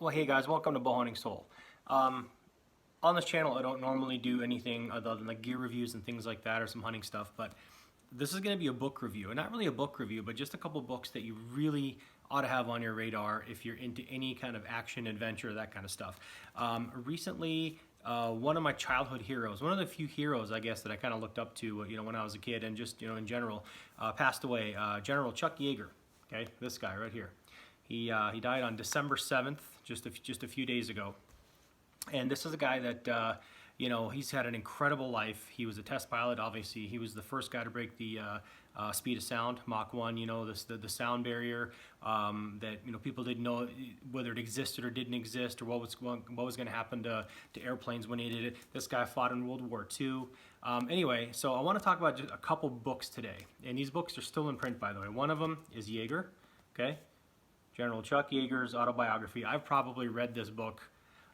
Well, hey guys, welcome to Bow Hunting Soul. On this channel, I don't normally do anything other than like gear reviews and things like that, or some hunting stuff, but this is going to be a book review, and not really a book review, but just a couple books that you really ought to have on your radar if you're into any kind of action, adventure, that kind of stuff. Recently, one of my childhood heroes, one of the few heroes, I guess, that I kind of looked up to, when I was a kid, and just, in general, passed away. General Chuck Yeager. Okay, this guy right here. He died on December 7th, just a few days ago. And this is a guy that, he's had an incredible life. He was a test pilot, obviously. He was the first guy to break the speed of sound, Mach 1, the sound barrier that, people didn't know whether it existed or didn't exist, or what was going to happen to airplanes when he did it. This guy fought in World War II. Anyway, so I want to talk about just a couple books today. And these books are still in print, by the way. One of them is Yeager, okay? General Chuck Yeager's autobiography. I've probably read this book,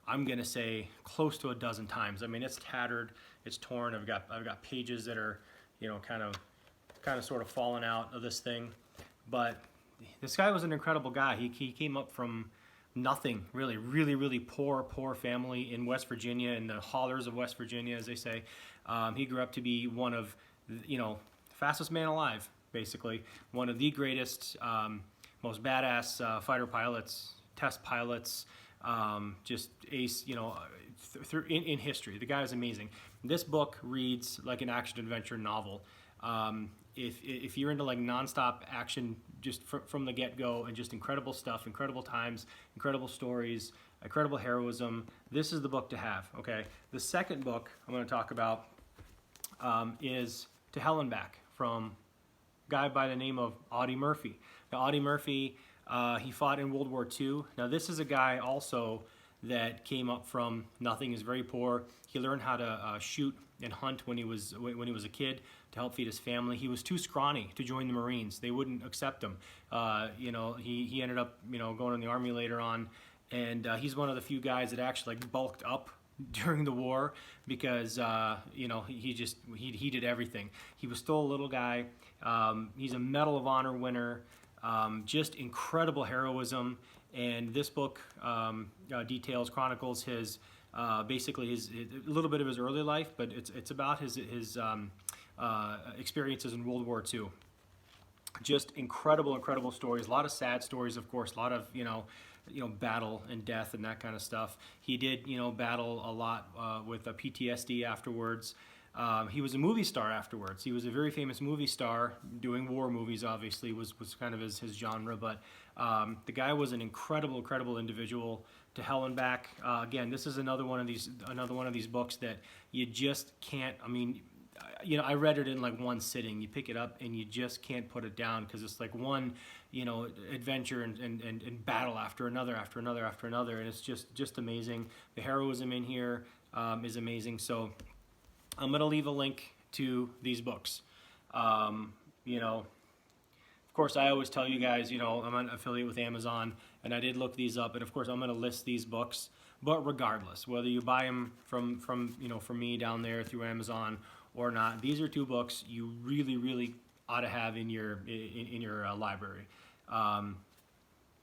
I'm gonna say, close to a dozen times. I mean, it's tattered, it's torn. I've got pages that are, kind of sort of falling out of this thing. But this guy was an incredible guy. He came up from nothing, really, really poor family in West Virginia, in the hollers of West Virginia, as they say. He grew up to be one of, fastest man alive, basically. One of the greatest, most badass fighter pilots, test pilots, just ace, in history. The guy is amazing. This book reads like an action-adventure novel. If you're into like nonstop action, just from the get-go, and just incredible stuff, incredible times, incredible stories, incredible heroism, this is the book to have, okay? The second book I'm going to talk about is To Hell and Back, from a guy by the name of Audie Murphy. Now, Audie Murphy, he fought in World War II. Now, this is a guy also that came up from nothing. He's very poor. He learned how to shoot and hunt when he was a kid to help feed his family. He was too scrawny to join the Marines. They wouldn't accept him. He ended up going in the Army later on, and he's one of the few guys that actually bulked up during the war because he did everything. He was still a little guy. He's a Medal of Honor winner. Just incredible heroism, and this book chronicles his basically a little bit of his early life, but it's about his experiences in World War II. Just incredible stories. A lot of sad stories, of course. A lot of battle and death and that kind of stuff. He did battle a lot with PTSD afterwards. He was a movie star afterwards. He was a very famous movie star, doing war movies, obviously, was kind of his genre, but the guy was an incredible individual. To Hell and Back. Again, this is another one of these books that you just can't, I read it in like one sitting. You pick it up and you just can't put it down, because it's like one, adventure and battle after another, and it's just amazing. The heroism in here is amazing. So I'm going to leave a link to these books. Of course, I always tell you guys, I'm an affiliate with Amazon, and I did look these up, and of course, I'm going to list these books. But regardless, whether you buy them from me down there through Amazon or not, these are two books you really ought to have in your library.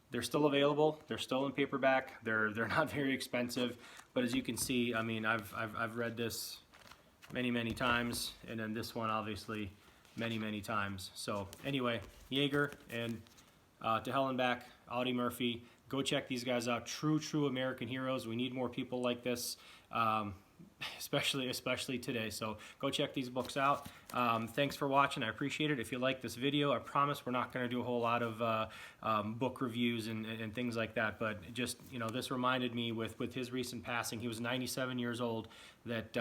They're still available. They're still in paperback. They're not very expensive, but as you can see, I've read this many times, and then this one obviously many times. So anyway, Yeager and To Hell and Back, Audie Murphy. Go check these guys out. True American heroes. We need more people like this, especially today. So go check these books out. Thanks for watching. I appreciate it. If you like this video, I promise we're not going to do a whole lot of book reviews and things like that. But just this reminded me with his recent passing. He was 97 years old. That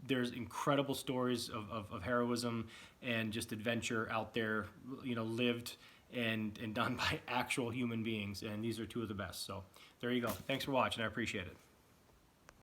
there's incredible stories of heroism and just adventure out there, lived and done by actual human beings, and these are two of the best. So there you go. Thanks for watching. I appreciate it.